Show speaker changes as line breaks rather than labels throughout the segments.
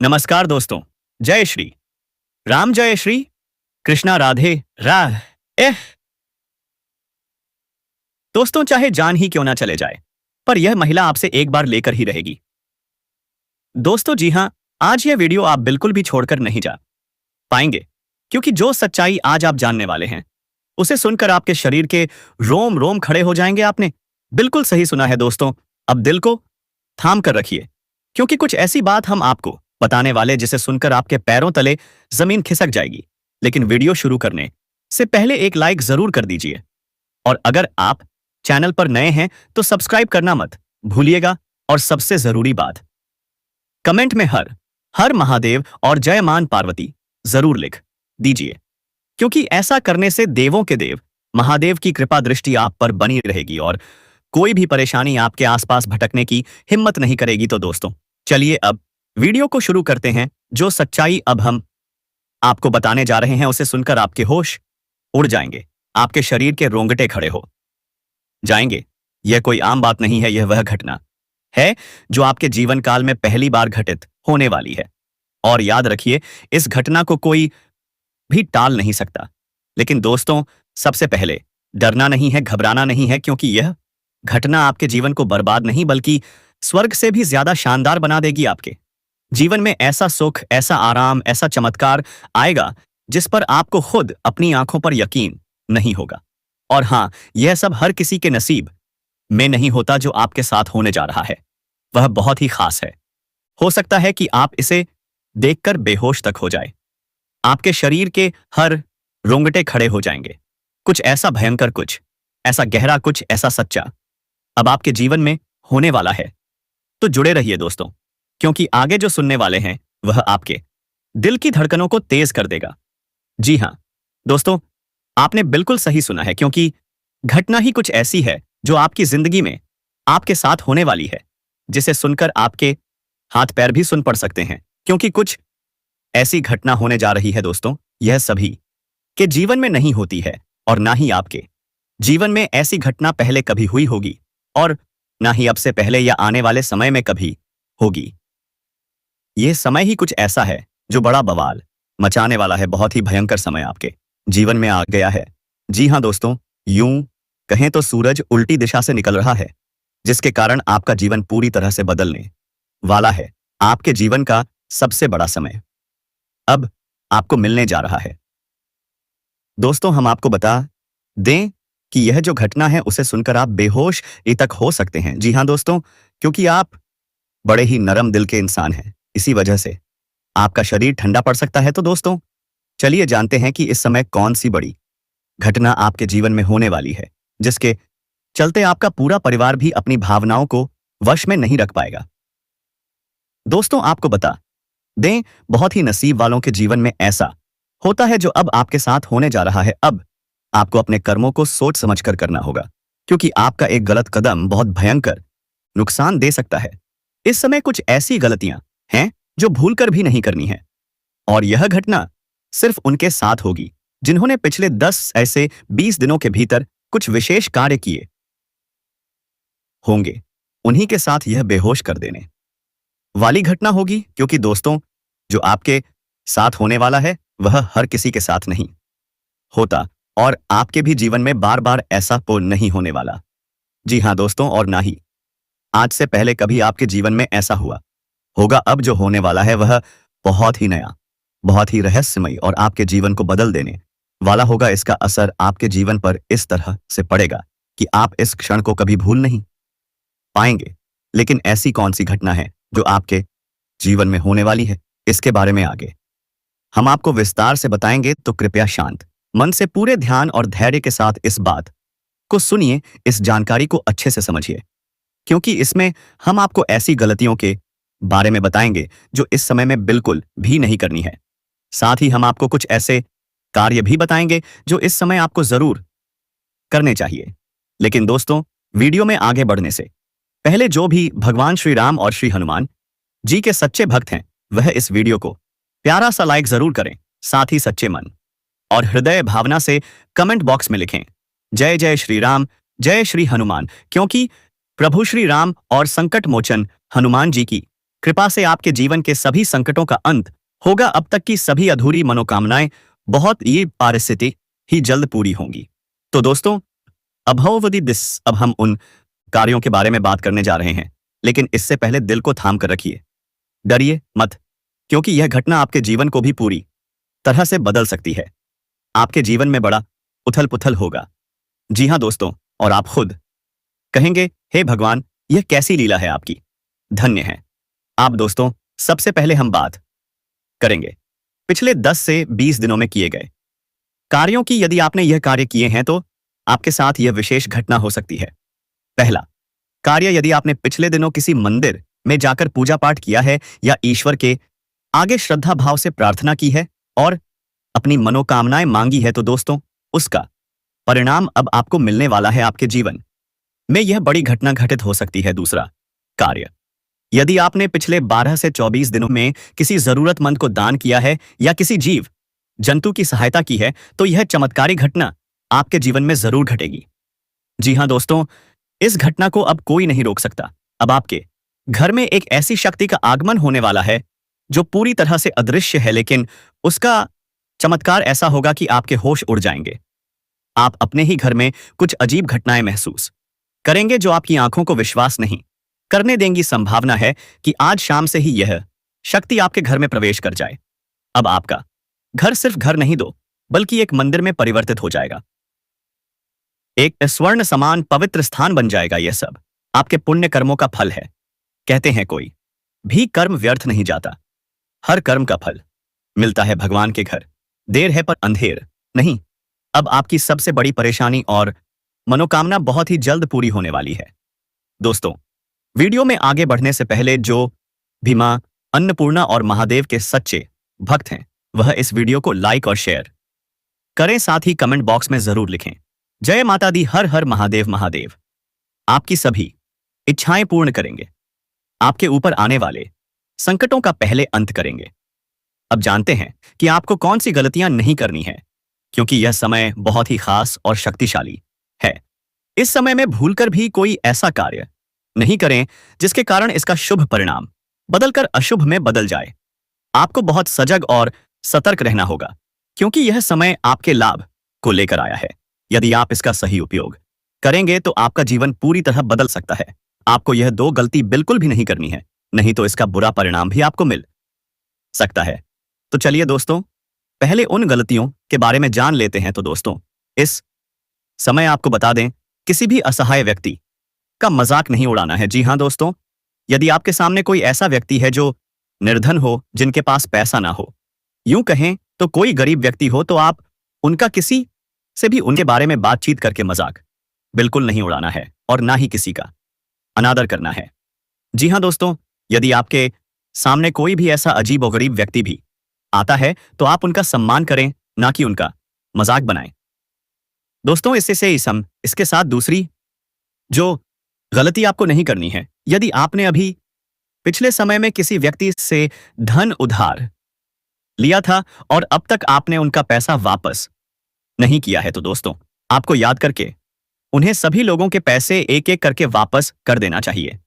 नमस्कार दोस्तों। जय श्री राम, जय श्री कृष्णा, राधे राह एह। दोस्तों, चाहे जान ही क्यों ना चले जाए, पर यह महिला आपसे एक बार लेकर ही रहेगी। दोस्तों जी हां, आज यह वीडियो आप बिल्कुल भी छोड़कर नहीं जा पाएंगे, क्योंकि जो सच्चाई आज आप जानने वाले हैं उसे सुनकर आपके शरीर के रोम रोम खड़े हो जाएंगे। आपने बिल्कुल सही सुना है दोस्तों। अब दिल को थाम कर रखिए, क्योंकि कुछ ऐसी बात हम आपको बताने वाले जिसे सुनकर आपके पैरों तले जमीन खिसक जाएगी। लेकिन वीडियो शुरू करने से पहले एक लाइक जरूर कर दीजिए, और अगर आप चैनल पर नए हैं तो सब्सक्राइब करना मत भूलिएगा। और सबसे जरूरी बात, कमेंट में हर हर महादेव और जय मान पार्वती जरूर लिख दीजिए, क्योंकि ऐसा करने से देवों के देव महादेव की कृपा दृष्टि आप पर बनी रहेगी और कोई भी परेशानी आपके आसपास भटकने की हिम्मत नहीं करेगी। तो दोस्तों, चलिए अब वीडियो को शुरू करते हैं। जो सच्चाई अब हम आपको बताने जा रहे हैं उसे सुनकर आपके होश उड़ जाएंगे, आपके शरीर के रोंगटे खड़े हो जाएंगे। यह कोई आम बात नहीं है, यह वह घटना है जो आपके जीवन काल में पहली बार घटित होने वाली है। और याद रखिए, इस घटना को कोई भी टाल नहीं सकता। लेकिन दोस्तों, सबसे पहले डरना नहीं है, घबराना नहीं है, क्योंकि यह घटना आपके जीवन को बर्बाद नहीं बल्कि स्वर्ग से भी ज्यादा शानदार बना देगी। आपके जीवन में ऐसा सुख, ऐसा आराम, ऐसा चमत्कार आएगा जिस पर आपको खुद अपनी आंखों पर यकीन नहीं होगा। और हां, यह सब हर किसी के नसीब में नहीं होता। जो आपके साथ होने जा रहा है वह बहुत ही खास है। हो सकता है कि आप इसे देखकर बेहोश तक हो जाए, आपके शरीर के हर रोंगटे खड़े हो जाएंगे। कुछ ऐसा भयंकर, कुछ ऐसा गहरा, कुछ ऐसा सच्चा अब आपके जीवन में होने वाला है। तो जुड़े रहिए दोस्तों, क्योंकि आगे जो सुनने वाले हैं वह आपके दिल की धड़कनों को तेज कर देगा। जी हां दोस्तों, आपने बिल्कुल सही सुना है, क्योंकि घटना ही कुछ ऐसी है जो आपकी जिंदगी में आपके साथ होने वाली है, जिसे सुनकर आपके हाथ पैर भी सुन पड़ सकते हैं। क्योंकि कुछ ऐसी घटना होने जा रही है दोस्तों, यह सभी के जीवन में नहीं होती है, और ना ही आपके जीवन में ऐसी घटना पहले कभी हुई होगी, और ना ही अब से पहले या आने वाले समय में कभी होगी। यह समय ही कुछ ऐसा है जो बड़ा बवाल मचाने वाला है। बहुत ही भयंकर समय आपके जीवन में आ गया है। जी हां दोस्तों, यूं कहें तो सूरज उल्टी दिशा से निकल रहा है, जिसके कारण आपका जीवन पूरी तरह से बदलने वाला है। आपके जीवन का सबसे बड़ा समय अब आपको मिलने जा रहा है। दोस्तों, हम आपको बता दें कि यह जो घटना है उसे सुनकर आप बेहोश तक हो सकते हैं। जी हां दोस्तों, क्योंकि आप बड़े ही नरम दिल के इंसान हैं, इसी वजह से आपका शरीर ठंडा पड़ सकता है। तो दोस्तों, चलिए जानते हैं कि इस समय कौन सी बड़ी घटना आपके जीवन में होने वाली है, जिसके चलते आपका पूरा परिवार भी अपनी भावनाओं को वश में नहीं रख पाएगा। दोस्तों, आपको बता दें, बहुत ही नसीब वालों के जीवन में ऐसा होता है जो अब आपके साथ होने जा रहा है। अब आपको अपने कर्मों को सोच समझकर करना होगा, क्योंकि आपका एक गलत कदम बहुत भयंकर नुकसान दे सकता है। इस समय कुछ ऐसी गलतियां हैं जो भूलकर भी नहीं करनी है, और यह घटना सिर्फ उनके साथ होगी जिन्होंने पिछले 10 ऐसे 20 दिनों के भीतर कुछ विशेष कार्य किए होंगे। उन्हीं के साथ यह बेहोश कर देने वाली घटना होगी, क्योंकि दोस्तों, जो आपके साथ होने वाला है वह हर किसी के साथ नहीं होता, और आपके भी जीवन में बार बार ऐसा नहीं होने वाला। जी हां दोस्तों, और ना ही आज से पहले कभी आपके जीवन में ऐसा हुआ होगा। अब जो होने वाला है वह बहुत ही नया, बहुत ही रहस्यमय और आपके जीवन को बदल देने वाला होगा। इसका असर आपके जीवन पर इस तरह से पड़ेगा कि आप इस क्षण को कभी भूल नहीं पाएंगे। लेकिन ऐसी कौन सी घटना है जो आपके जीवन में होने वाली है, इसके बारे में आगे हम आपको विस्तार से बताएंगे। तो कृपया शांत मन से पूरे ध्यान और धैर्य के साथ इस बात को सुनिए, इस जानकारी को अच्छे से समझिए, क्योंकि इसमें हम आपको ऐसी गलतियों के बारे में बताएंगे जो इस समय में बिल्कुल भी नहीं करनी है। साथ ही हम आपको कुछ ऐसे कार्य भी बताएंगे जो इस समय आपको जरूर करने चाहिए। लेकिन दोस्तों, वीडियो में आगे बढ़ने से पहले जो भी भगवान श्री राम और श्री हनुमान जी के सच्चे भक्त हैं वह इस वीडियो को प्यारा सा लाइक जरूर करें। साथ ही सच्चे मन और हृदय भावना से कमेंट बॉक्स में लिखें जय जय श्री राम, जय श्री हनुमान, क्योंकि प्रभु श्री राम और संकट मोचन हनुमान जी की कृपा से आपके जीवन के सभी संकटों का अंत होगा। अब तक की सभी अधूरी मनोकामनाएं बहुत ये परिस्थिति ही जल्द पूरी होंगी। तो दोस्तों, अब हम उन कार्यों के बारे में बात करने जा रहे हैं, लेकिन इससे पहले दिल को थाम कर रखिए। डरिए मत, क्योंकि यह घटना आपके जीवन को भी पूरी तरह से बदल सकती है। आपके जीवन में बड़ा उथल पुथल होगा। जी हाँ दोस्तों, और आप खुद कहेंगे, हे भगवान, यह कैसी लीला है आपकी, धन्य है आप। दोस्तों, सबसे पहले हम बात करेंगे पिछले 10 से 20 दिनों में किए गए कार्यों की। यदि आपने यह कार्य किए हैं तो आपके साथ यह विशेष घटना हो सकती है। पहला कार्य, यदि आपने पिछले दिनों किसी मंदिर में जाकर पूजा पाठ किया है या ईश्वर के आगे श्रद्धा भाव से प्रार्थना की है और अपनी मनोकामनाएं मांगी है, तो दोस्तों उसका परिणाम अब आपको मिलने वाला है। आपके जीवन में यह बड़ी घटना घटित हो सकती है। दूसरा कार्य, यदि आपने पिछले 12 से 24 दिनों में किसी जरूरतमंद को दान किया है या किसी जीव जंतु की सहायता की है, तो यह चमत्कारी घटना आपके जीवन में जरूर घटेगी। जी हां दोस्तों, इस घटना को अब कोई नहीं रोक सकता। अब आपके घर में एक ऐसी शक्ति का आगमन होने वाला है जो पूरी तरह से अदृश्य है, लेकिन उसका चमत्कार ऐसा होगा कि आपके होश उड़ जाएंगे। आप अपने ही घर में कुछ अजीब घटनाएं महसूस करेंगे जो आपकी आंखों को विश्वास नहीं करने देंगी। संभावना है कि आज शाम से ही यह शक्ति आपके घर में प्रवेश कर जाए। अब आपका घर सिर्फ घर नहीं दो, बल्कि एक मंदिर में परिवर्तित हो जाएगा। एक स्वर्ण समान पवित्र स्थान बन जाएगा। यह सब आपके पुण्य कर्मों का फल है। कहते हैं, कोई भी कर्म व्यर्थ नहीं जाता, हर कर्म का फल मिलता है भगवान के घर। देर है पर अंधेर नहीं। अब आपकी सबसे बड़ी परेशानी और मनोकामना बहुत ही जल्द पूरी होने वाली है। दोस्तों, वीडियो में आगे बढ़ने से पहले जो भी मां अन्नपूर्णा और महादेव के सच्चे भक्त हैं, वह इस वीडियो को लाइक और शेयर करें। साथ ही कमेंट बॉक्स में जरूर लिखें, जय माता दी, हर हर महादेव। महादेव आपकी सभी इच्छाएं पूर्ण करेंगे, आपके ऊपर आने वाले संकटों का पहले अंत करेंगे। अब जानते हैं कि आपको कौन सी गलतियां नहीं करनी है, क्योंकि यह समय बहुत ही खास और शक्तिशाली है। इस समय में भूलकर भी कोई ऐसा कार्य नहीं करें जिसके कारण इसका शुभ परिणाम बदलकर अशुभ में बदल जाए। आपको बहुत सजग और सतर्क रहना होगा, क्योंकि यह समय आपके लाभ को लेकर आया है। यदि आप इसका सही उपयोग करेंगे तो आपका जीवन पूरी तरह बदल सकता है। आपको यह दो गलती बिल्कुल भी नहीं करनी है, नहीं तो इसका बुरा परिणाम भी आपको मिल सकता है। तो चलिए दोस्तों, पहले उन गलतियों के बारे में जान लेते हैं। तो दोस्तों, इस समय आपको बता दें, किसी भी असहाय व्यक्ति का मजाक नहीं उड़ाना है। जी हां दोस्तों, यदि आपके सामने कोई ऐसा व्यक्ति है जो निर्धन हो, जिनके पास पैसा ना हो, यूं कहें तो कोई गरीब व्यक्ति हो, तो आप उनका किसी से भी उनके बारे में बातचीत करके मजाक बिल्कुल नहीं उड़ाना है और ना ही किसी का अनादर करना है। जी हां दोस्तों, यदि आपके सामने कोई भी ऐसा अजीब और गरीब व्यक्ति भी आता है, तो आप उनका सम्मान करें, ना कि उनका मजाक बनाएं। दोस्तों, इसके साथ दूसरी जो गलती आपको नहीं करनी है, यदि आपने अभी पिछले समय में किसी व्यक्ति से धन उधार लिया था और अब तक आपने उनका पैसा वापस नहीं किया है, तो दोस्तों आपको याद करके उन्हें सभी लोगों के पैसे एक एक करके वापस कर देना चाहिए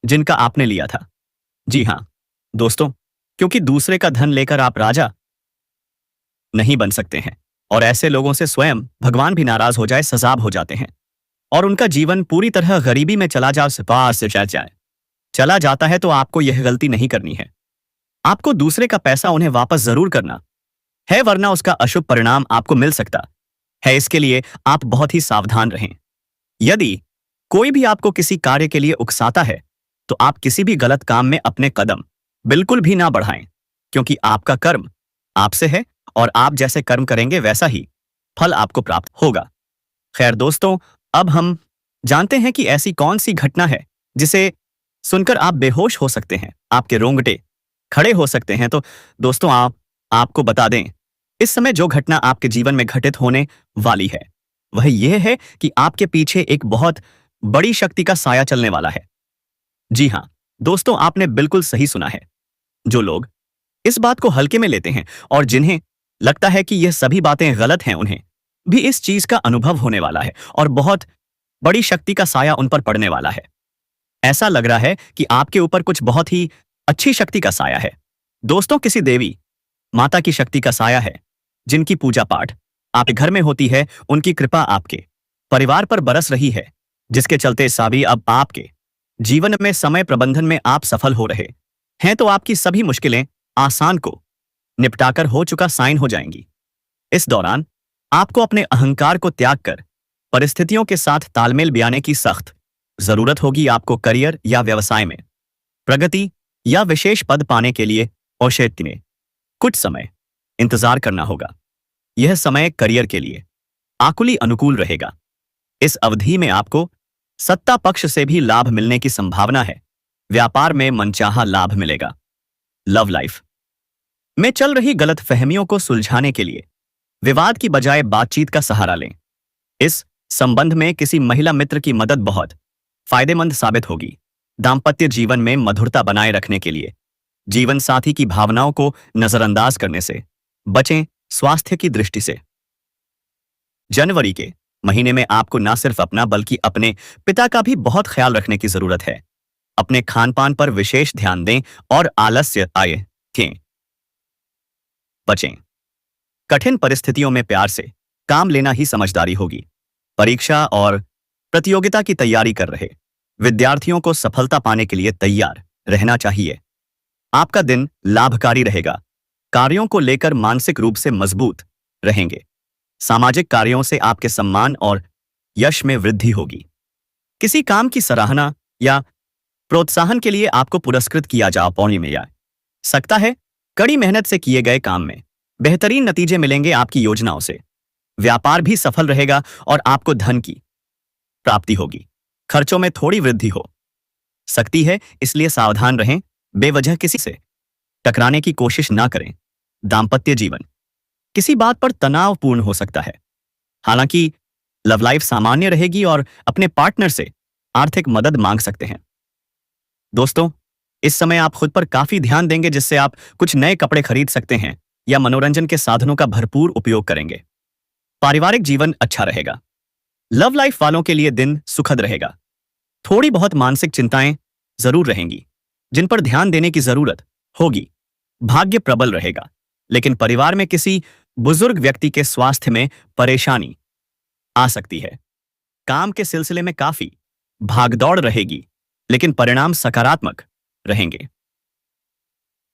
जिनका आपने लिया था। जी हां दोस्तों, क्योंकि दूसरे का धन लेकर आप राजा नहीं बन सकते हैं, और ऐसे लोगों से स्वयं भगवान भी नाराज हो जाए, सजाब हो जाते हैं और उनका जीवन पूरी तरह गरीबी में चला जाता है। तो आपको यह गलती नहीं करनी है। आपको दूसरे का पैसा उन्हें वापस जरूर करना है, वरना उसका अशुभ परिणाम आपको मिल सकता है। इसके लिए आप बहुत ही सावधान रहें। यदि कोई भी आपको किसी कार्य के लिए उकसाता है, तो आप किसी भी गलत काम में अपने कदम बिल्कुल भी ना बढ़ाएं, क्योंकि आपका कर्म आपसे है और आप जैसे कर्म करेंगे वैसा ही फल आपको प्राप्त होगा। खैर दोस्तों, अब हम जानते हैं कि ऐसी कौन सी घटना है जिसे सुनकर आप बेहोश हो सकते हैं, आपके रोंगटे खड़े हो सकते हैं। तो दोस्तों, आपको बता दें, इस समय जो घटना आपके जीवन में घटित होने वाली है, वह यह है कि आपके पीछे एक बहुत बड़ी शक्ति का साया चलने वाला है। जी हां दोस्तों, आपने बिल्कुल सही सुना है। जो लोग इस बात को हल्के में लेते हैं और जिन्हें लगता है कि यह सभी बातें गलत हैं, उन्हें भी इस चीज का अनुभव होने वाला है और बहुत बड़ी शक्ति का साया उन पर पड़ने वाला है। ऐसा लग रहा है कि आपके ऊपर कुछ बहुत ही अच्छी शक्ति का साया है। दोस्तों, किसी देवी माता की शक्ति का साया है जिनकी पूजा पाठ आपके घर में होती है। उनकी कृपा आपके परिवार पर बरस रही है, जिसके चलते सभी अब आपके जीवन में समय प्रबंधन में आप सफल हो रहे हैं। तो आपकी सभी मुश्किलें आसान को निपटाकर हो चुका साइन हो जाएंगी। इस दौरान आपको अपने अहंकार को त्याग कर परिस्थितियों के साथ तालमेल बिठाने की सख्त जरूरत होगी। आपको करियर या व्यवसाय में प्रगति या विशेष पद पाने के लिए औषधि में कुछ समय इंतजार करना होगा। यह समय करियर के लिए आकुली अनुकूल रहेगा। इस अवधि में आपको सत्ता पक्ष से भी लाभ मिलने की संभावना है। व्यापार में मनचाहा लाभ मिलेगा। लव लाइफ में चल रही गलतफहमियों को सुलझाने के लिए विवाद की बजाय बातचीत का सहारा लें। इस संबंध में किसी महिला मित्र की मदद बहुत फायदेमंद साबित होगी। दाम्पत्य जीवन में मधुरता बनाए रखने के लिए जीवन साथी की भावनाओं को नजरअंदाज करने से बचें। स्वास्थ्य की दृष्टि से जनवरी के महीने में आपको न सिर्फ अपना बल्कि अपने पिता का भी बहुत ख्याल रखने की जरूरत है। अपने खान पान पर विशेष ध्यान दें और आलस्य आए के बचें। कठिन परिस्थितियों में प्यार से काम लेना ही समझदारी होगी। परीक्षा और प्रतियोगिता की तैयारी कर रहे विद्यार्थियों को सफलता पाने के लिए तैयार रहना चाहिए। आपका दिन लाभकारी रहेगा। कार्यों को लेकर मानसिक रूप से मजबूत रहेंगे। सामाजिक कार्यों से आपके सम्मान और यश में वृद्धि होगी। किसी काम की सराहना या प्रोत्साहन के लिए आपको पुरस्कृत किया जा सकता है। कड़ी मेहनत से किए गए काम में बेहतरीन नतीजे मिलेंगे। आपकी योजनाओं से व्यापार भी सफल रहेगा और आपको धन की प्राप्ति होगी। खर्चों में थोड़ी वृद्धि हो सकती है, इसलिए सावधान रहें। बेवजह किसी से टकराने की कोशिश ना करें। दाम्पत्य जीवन किसी बात पर तनावपूर्ण हो सकता है। हालांकि लव लाइफ सामान्य रहेगी और अपने पार्टनर से आर्थिक मदद मांग सकते हैं। दोस्तों, इस समय आप खुद पर काफी ध्यान देंगे, जिससे आप कुछ नए कपड़े खरीद सकते हैं या मनोरंजन के साधनों का भरपूर उपयोग करेंगे। पारिवारिक जीवन अच्छा रहेगा। लव लाइफ वालों के लिए दिन सुखद रहेगा। थोड़ी बहुत मानसिक चिंताएं जरूर रहेंगी जिन पर ध्यान देने की जरूरत होगी। भाग्य प्रबल रहेगा, लेकिन परिवार में किसी बुजुर्ग व्यक्ति के स्वास्थ्य में परेशानी आ सकती है। काम के सिलसिले में काफी भागदौड़ रहेगी, लेकिन परिणाम सकारात्मक रहेंगे।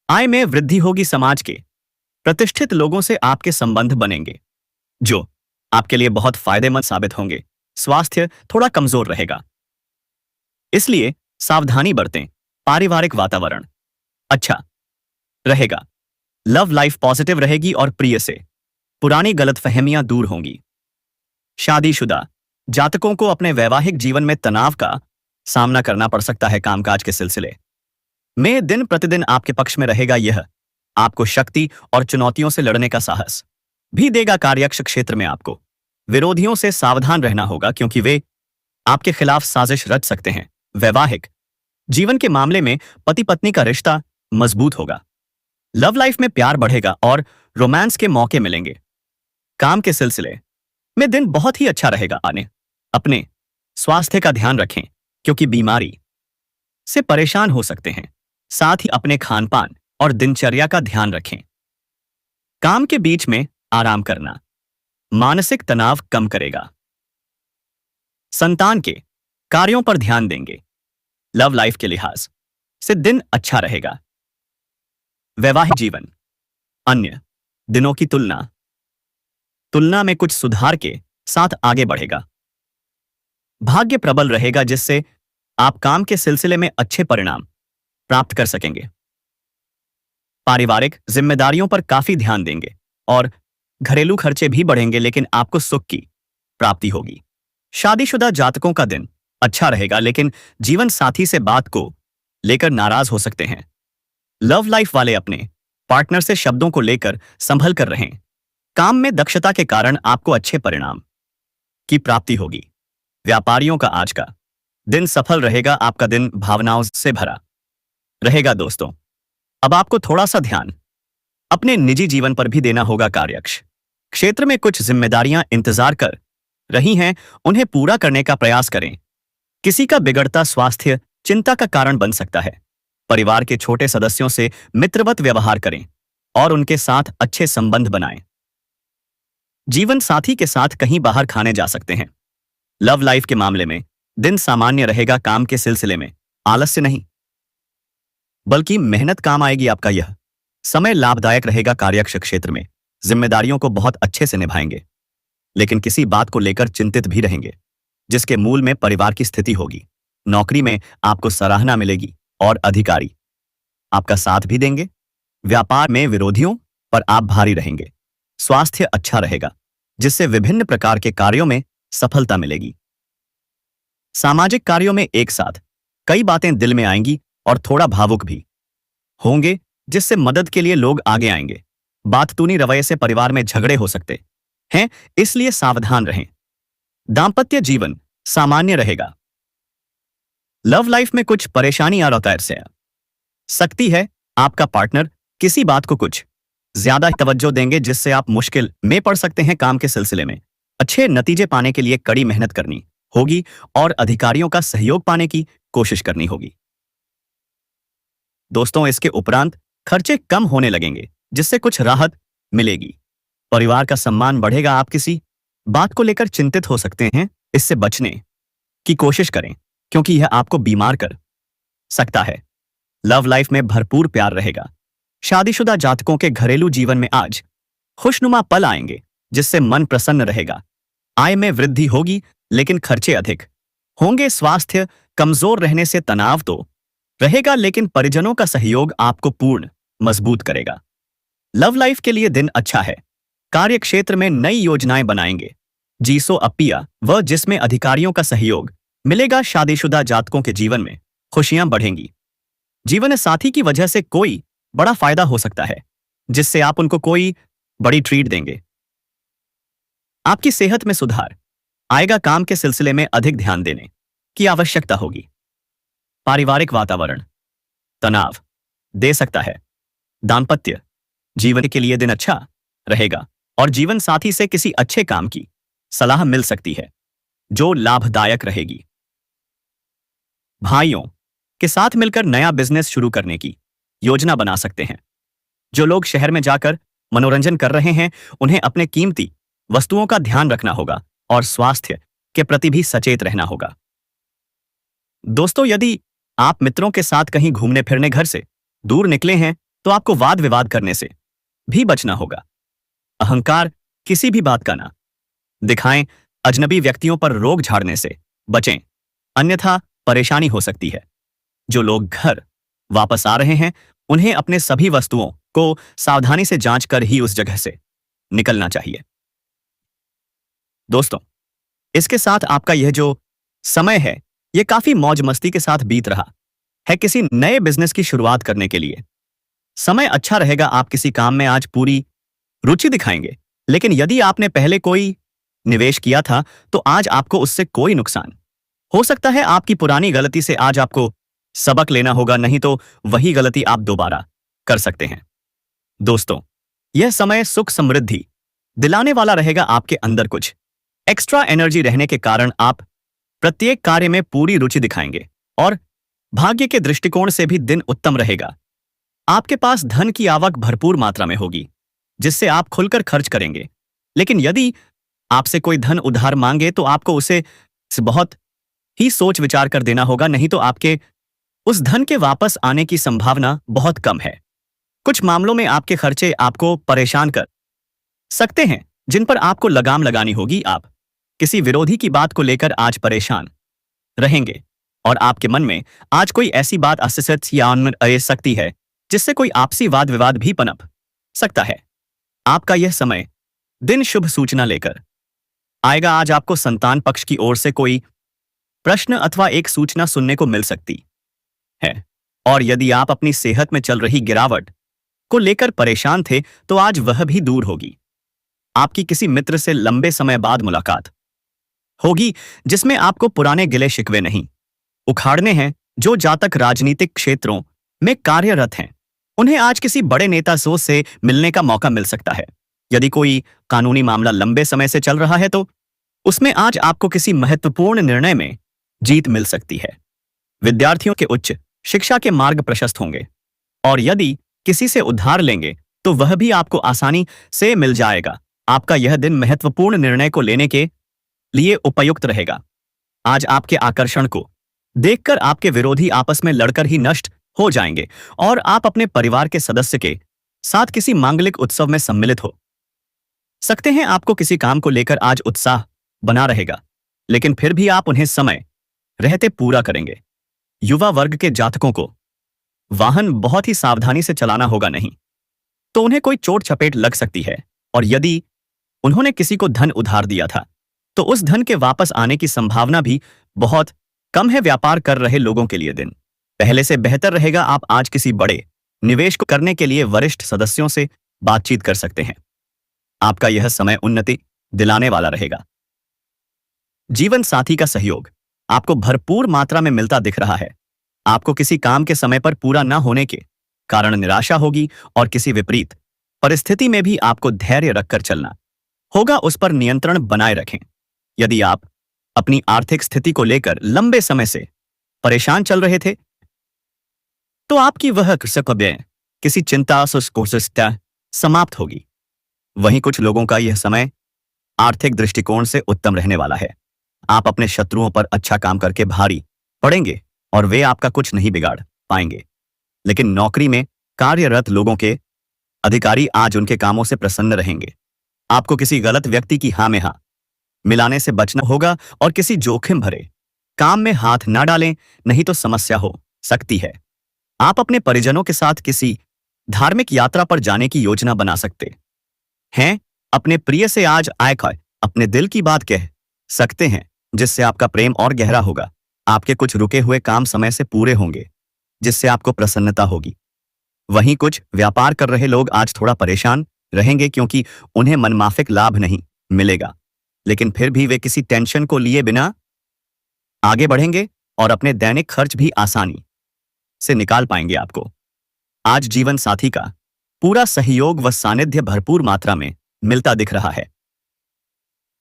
आय में वृद्धि होगी। समाज के प्रतिष्ठित लोगों से आपके संबंध बनेंगे, जो आपके लिए बहुत फायदेमंद साबित होंगे। स्वास्थ्य थोड़ा कमजोर रहेगा, इसलिए सावधानी बरतें। पारिवारिक वातावरण अच्छा रहेगा। लव लाइफ पॉजिटिव रहेगी और प्रिय से पुरानी गलतफहमियां दूर होंगी। शादीशुदा जातकों को अपने वैवाहिक जीवन में तनाव का सामना करना पड़ सकता है। कामकाज के सिलसिले में दिन प्रतिदिन आपके पक्ष में रहेगा। यह आपको शक्ति और चुनौतियों से लड़ने का साहस भी देगा। कार्यक्षेत्र क्षेत्र में आपको विरोधियों से सावधान रहना होगा, क्योंकि वे आपके खिलाफ साजिश रच सकते हैं। वैवाहिक जीवन के मामले में पति पत्नी का रिश्ता मजबूत होगा। लव लाइफ में प्यार बढ़ेगा और रोमांस के मौके मिलेंगे। काम के सिलसिले में दिन बहुत ही अच्छा रहेगा। अपने स्वास्थ्य का ध्यान रखें, क्योंकि बीमारी से परेशान हो सकते हैं। साथ ही अपने खान पान और दिनचर्या का ध्यान रखें। काम के बीच में आराम करना मानसिक तनाव कम करेगा। संतान के कार्यों पर ध्यान देंगे। लव लाइफ के लिहाज से दिन अच्छा रहेगा। वैवाहिक जीवन अन्य दिनों की तुलना में कुछ सुधार के साथ आगे बढ़ेगा। भाग्य प्रबल रहेगा, जिससे आप काम के सिलसिले में अच्छे परिणाम प्राप्त कर सकेंगे। पारिवारिक जिम्मेदारियों पर काफी ध्यान देंगे और घरेलू खर्चे भी बढ़ेंगे, लेकिन आपको सुख की प्राप्ति होगी। शादीशुदा जातकों का दिन अच्छा रहेगा, लेकिन जीवन साथी से बात को लेकर नाराज हो सकते हैं। लव लाइफ वाले अपने पार्टनर से शब्दों को लेकर संभल कर रहें। काम में दक्षता के कारण आपको अच्छे परिणाम की प्राप्ति होगी। व्यापारियों का आज का दिन सफल रहेगा। आपका दिन भावनाओं से भरा रहेगा। दोस्तों, अब आपको थोड़ा सा ध्यान अपने निजी जीवन पर भी देना होगा। क्षेत्र में कुछ जिम्मेदारियां इंतजार कर रही हैं, उन्हें पूरा करने का प्रयास करें। किसी का बिगड़ता स्वास्थ्य चिंता का कारण बन सकता है। परिवार के छोटे सदस्यों से मित्रवत व्यवहार करें और उनके साथ अच्छे संबंध बनाएं। जीवन साथी के साथ कहीं बाहर खाने जा सकते हैं। लव लाइफ के मामले में दिन सामान्य रहेगा। काम के सिलसिले में आलस्य नहीं बल्कि मेहनत काम आएगी। आपका यह समय लाभदायक रहेगा। कार्यक्षेत्र क्षेत्र में जिम्मेदारियों को बहुत अच्छे से निभाएंगे, लेकिन किसी बात को लेकर चिंतित भी रहेंगे जिसके मूल में परिवार की स्थिति होगी। नौकरी में आपको सराहना मिलेगी और अधिकारी आपका साथ भी देंगे। व्यापार में विरोधियों पर आप भारी रहेंगे। स्वास्थ्य अच्छा रहेगा, जिससे विभिन्न प्रकार के कार्यों में सफलता मिलेगी। सामाजिक कार्यों में एक साथ कई बातें दिल में आएंगी और थोड़ा भावुक भी होंगे, जिससे मदद के लिए लोग आगे आएंगे। बाततूनी रवैये से परिवार में झगड़े हो सकते हैं, इसलिए सावधान रहें। दांपत्य जीवन सामान्य रहेगा। लव लाइफ में कुछ परेशानी आ सकती है। आपका पार्टनर किसी बात को कुछ ज्यादा तवज्जो देंगे, जिससे आप मुश्किल में पड़ सकते हैं। काम के सिलसिले में अच्छे नतीजे पाने के लिए कड़ी मेहनत करनी होगी और अधिकारियों का सहयोग पाने की कोशिश करनी होगी। दोस्तों, इसके उपरांत खर्चे कम होने लगेंगे, जिससे कुछ राहत मिलेगी। परिवार का सम्मान बढ़ेगा। आप किसी बात को लेकर चिंतित हो सकते हैं, इससे बचने की कोशिश करें क्योंकि यह आपको बीमार कर सकता है। लव लाइफ में भरपूर प्यार रहेगा। शादीशुदा जातकों के घरेलू जीवन में आज खुशनुमा पल आएंगे, जिससे मन प्रसन्न रहेगा। आय में वृद्धि होगी, लेकिन खर्चे अधिक होंगे। स्वास्थ्य कमजोर रहने से तनाव तो रहेगा, लेकिन परिजनों का सहयोग आपको पूर्ण मजबूत करेगा। लव लाइफ के लिए दिन अच्छा है। कार्यक्षेत्र में नई योजनाएं बनाएंगे। जीसो अपिया वह जिसमें अधिकारियों का सहयोग मिलेगा। शादीशुदा जातकों के जीवन में खुशियां बढ़ेंगी। जीवन साथी की वजह से कोई बड़ा फायदा हो सकता है, जिससे आप उनको कोई बड़ी ट्रीट देंगे। आपकी सेहत में सुधार आएगा। काम के सिलसिले में अधिक ध्यान देने की आवश्यकता होगी। पारिवारिक वातावरण तनाव दे सकता है। दांपत्य जीवन के लिए दिन अच्छा रहेगा और जीवन साथी से किसी अच्छे काम की सलाह मिल सकती है, जो लाभदायक रहेगी। भाइयों के साथ मिलकर नया बिजनेस शुरू करने की योजना बना सकते हैं। जो लोग शहर में जाकर मनोरंजन कर रहे हैं, उन्हें अपने कीमती वस्तुओं का ध्यान रखना होगा और स्वास्थ्य के प्रति भी सचेत रहना होगा। दोस्तों, यदि आप मित्रों के साथ कहीं घूमने फिरने घर से दूर निकले हैं, तो आपको वाद विवाद करने से भी बचना होगा। अहंकार किसी भी बात का ना दिखाएं। अजनबी व्यक्तियों पर रोक झाड़ने से बचें, अन्यथा परेशानी हो सकती है। जो लोग घर वापस आ रहे हैं, उन्हें अपने सभी वस्तुओं को सावधानी से जांच कर ही उस जगह से निकलना चाहिए। दोस्तों, इसके साथ आपका यह जो समय है, यह काफी मौज मस्ती के साथ बीत रहा है। किसी नए बिजनेस की शुरुआत करने के लिए समय अच्छा रहेगा। आप किसी काम में आज पूरी रुचि दिखाएंगे, लेकिन यदि आपने पहले कोई निवेश किया था, तो आज आपको उससे कोई नुकसान हो सकता है। आपकी पुरानी गलती से आज आपको सबक लेना होगा, नहीं तो वही गलती आप दोबारा कर सकते हैं। दोस्तों, यह समय सुख समृद्धि दिलाने वाला रहेगा। आपके अंदर कुछ एक्स्ट्रा एनर्जी रहने के कारण आप प्रत्येक कार्य में पूरी रुचि दिखाएंगे और भाग्य के दृष्टिकोण से भी दिन उत्तम रहेगा। आपके पास धन की आवक भरपूर मात्रा में होगी, जिससे आप खुलकर खर्च करेंगे। लेकिन यदि आपसे कोई धन उधार मांगे, तो आपको उसे बहुत ही सोच विचार कर देना होगा, नहीं तो आपके उस धन के वापस आने की संभावना बहुत कम है। कुछ मामलों में आपके खर्चे आपको परेशान कर सकते हैं, जिन पर आपको लगाम लगानी होगी। आप किसी विरोधी की बात को लेकर आज परेशान रहेंगे और आपके मन में आज कोई ऐसी बात आ सकती है, जिससे कोई आपसी वाद विवाद भी पनप सकता है। आपका यह समय दिन शुभ सूचना लेकर आएगा। आज आपको संतान पक्ष की ओर से कोई प्रश्न अथवा एक सूचना सुनने को मिल सकती है, और यदि आप अपनी सेहत में चल रही गिरावट को लेकर परेशान थे, तो आज वह भी दूर होगी। आपकी किसी मित्र से लंबे समय बाद मुलाकात होगी, जिसमें आपको पुराने गिले शिकवे नहीं उखाड़ने हैं। जो जातक राजनीतिक क्षेत्रों में कार्यरत हैं, उन्हें आज किसी बड़े नेता से मिलने का मौका मिल सकता है। यदि कोई कानूनी मामला लंबे समय से चल रहा है, तो उसमें आज आपको किसी महत्वपूर्ण निर्णय में जीत मिल सकती है। विद्यार्थियों के उच्च शिक्षा के मार्ग प्रशस्त होंगे, और यदि किसी से उधार लेंगे तो वह भी आपको आसानी से मिल जाएगा। आपका यह दिन महत्वपूर्ण निर्णय को लेने के लिए उपयुक्त रहेगा। आज आपके आकर्षण को देखकर आपके विरोधी आपस में लड़कर ही नष्ट हो जाएंगे और आप अपने परिवार के सदस्य के साथ किसी मांगलिक उत्सव में सम्मिलित हो सकते हैं। आपको किसी काम को लेकर आज उत्साह बना रहेगा, लेकिन फिर भी आप उन्हें समय रहते पूरा करेंगे। युवा वर्ग के जातकों को वाहन बहुत ही सावधानी से चलाना होगा, नहीं तो उन्हें कोई चोट चपेट लग सकती है। और यदि उन्होंने किसी को धन उधार दिया था तो उस धन के वापस आने की संभावना भी बहुत कम है। व्यापार कर रहे लोगों के लिए दिन पहले से बेहतर रहेगा। आप आज किसी बड़े निवेश को करने के लिए वरिष्ठ सदस्यों से बातचीत कर सकते हैं। आपका यह समय उन्नति दिलाने वाला रहेगा। जीवन साथी का सहयोग आपको भरपूर मात्रा में मिलता दिख रहा है। आपको किसी काम के समय पर पूरा न होने के कारण निराशा होगी और किसी विपरीत परिस्थिति में भी आपको धैर्य रखकर चलना होगा। उस पर नियंत्रण बनाए रखें। यदि आप अपनी आर्थिक स्थिति को लेकर लंबे समय से परेशान चल रहे थे तो आपकी वह किसी चिंता समाप्त होगी। वहीं कुछ लोगों का यह समय आर्थिक दृष्टिकोण से उत्तम रहने वाला है। आप अपने शत्रुओं पर अच्छा काम करके भारी पड़ेंगे और वे आपका कुछ नहीं बिगाड़ पाएंगे। लेकिन नौकरी में कार्यरत लोगों के अधिकारी आज उनके कामों से प्रसन्न रहेंगे। आपको किसी गलत व्यक्ति की हाँ में हाँ मिलाने से बचना होगा और किसी जोखिम भरे काम में हाथ ना डालें, नहीं तो समस्या हो सकती है। आप अपने परिजनों के साथ किसी धार्मिक यात्रा पर जाने की योजना बना सकते हैं। अपने प्रिय से आज आकर अपने दिल की बात कह सकते हैं, जिससे आपका प्रेम और गहरा होगा। आपके कुछ रुके हुए काम समय से पूरे होंगे, जिससे आपको प्रसन्नता होगी। वहीं कुछ व्यापार कर रहे लोग आज थोड़ा परेशान रहेंगे, क्योंकि उन्हें मनमाफिक लाभ नहीं मिलेगा, लेकिन फिर भी वे किसी टेंशन को लिए बिना आगे बढ़ेंगे और अपने दैनिक खर्च भी आसानी से निकाल पाएंगे। आपको आज जीवन साथी का पूरा सहयोग व सानिध्य भरपूर मात्रा में मिलता दिख रहा है।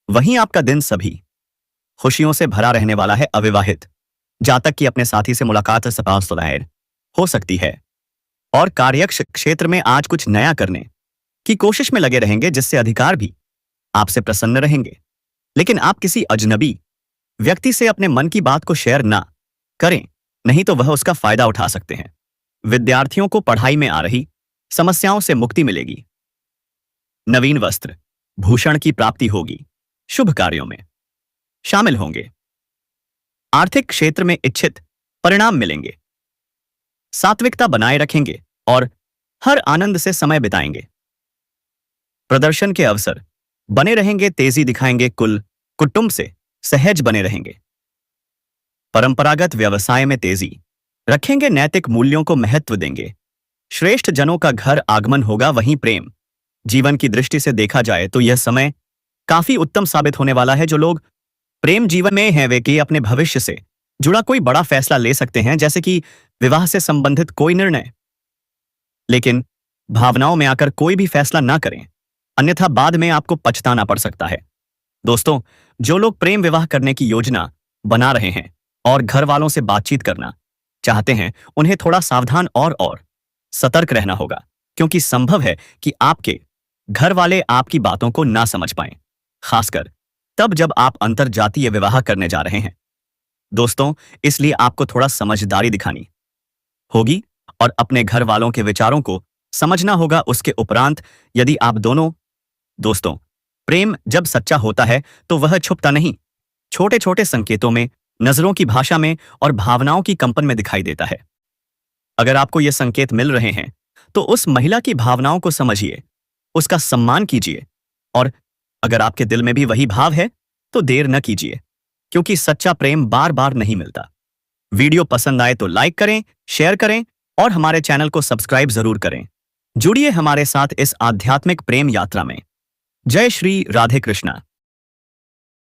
वहीं आपका दिन सभी खुशियों से भरा रहने वाला है। अविवाहित जातक की अपने साथी से मुलाकात सफल हो सकती है और कार्यक्षेत्र में आज कुछ नया करने की कोशिश में लगे रहेंगे, जिससे अधिकार भी आपसे प्रसन्न रहेंगे। लेकिन आप किसी अजनबी व्यक्ति से अपने मन की बात को शेयर ना करें, नहीं तो वह उसका फायदा उठा सकते हैं। विद्यार्थियों को पढ़ाई में आ रही समस्याओं से मुक्ति मिलेगी। नवीन वस्त्र भूषण की प्राप्ति होगी। शुभ कार्यों में शामिल होंगे। आर्थिक क्षेत्र में इच्छित परिणाम मिलेंगे। सात्विकता बनाए रखेंगे और हर आनंद से समय बिताएंगे। प्रदर्शन के अवसर बने रहेंगे। तेजी दिखाएंगे। कुटुंब से सहज बने रहेंगे। परंपरागत व्यवसाय में तेजी रखेंगे। नैतिक मूल्यों को महत्व देंगे। श्रेष्ठ जनों का घर आगमन होगा। वहीं प्रेम जीवन की दृष्टि से देखा जाए तो यह समय काफी उत्तम साबित होने वाला है। जो लोग प्रेम जीवन में हैं वे कि अपने भविष्य से जुड़ा कोई बड़ा फैसला ले सकते हैं, जैसे कि विवाह से संबंधित कोई निर्णय। लेकिन भावनाओं में आकर कोई भी फैसला ना करें, अन्यथा बाद में आपको पछताना पड़ सकता है। दोस्तों, जो लोग प्रेम विवाह करने की योजना बना रहे हैं और घर वालों से बातचीत करना चाहते हैं, उन्हें थोड़ा सावधान और सतर्क रहना होगा, क्योंकि संभव है कि आपके घर वाले आपकी बातों को ना समझ पाएं, खासकर तब जब आप अंतरजातीय विवाह करने जा रहे हैं। दोस्तों, इसलिए आपको थोड़ा समझदारी दिखानी होगी और अपने घर वालों के विचारों को समझना होगा। उसके उपरांत यदि आप दोस्तों, प्रेम जब सच्चा होता है तो वह छुपता नहीं, छोटे छोटे संकेतों में, नजरों की भाषा में और भावनाओं की कंपन में दिखाई देता है। अगर आपको ये संकेत मिल रहे हैं तो उस महिला की भावनाओं को समझिए, उसका सम्मान कीजिए, और अगर आपके दिल में भी वही भाव है तो देर न कीजिए, क्योंकि सच्चा प्रेम बार बार नहीं मिलता। वीडियो पसंद आए तो लाइक करें, शेयर करें और हमारे चैनल को सब्सक्राइब जरूर करें। जुड़िए हमारे साथ इस आध्यात्मिक प्रेम यात्रा में। जय श्री राधे कृष्णा।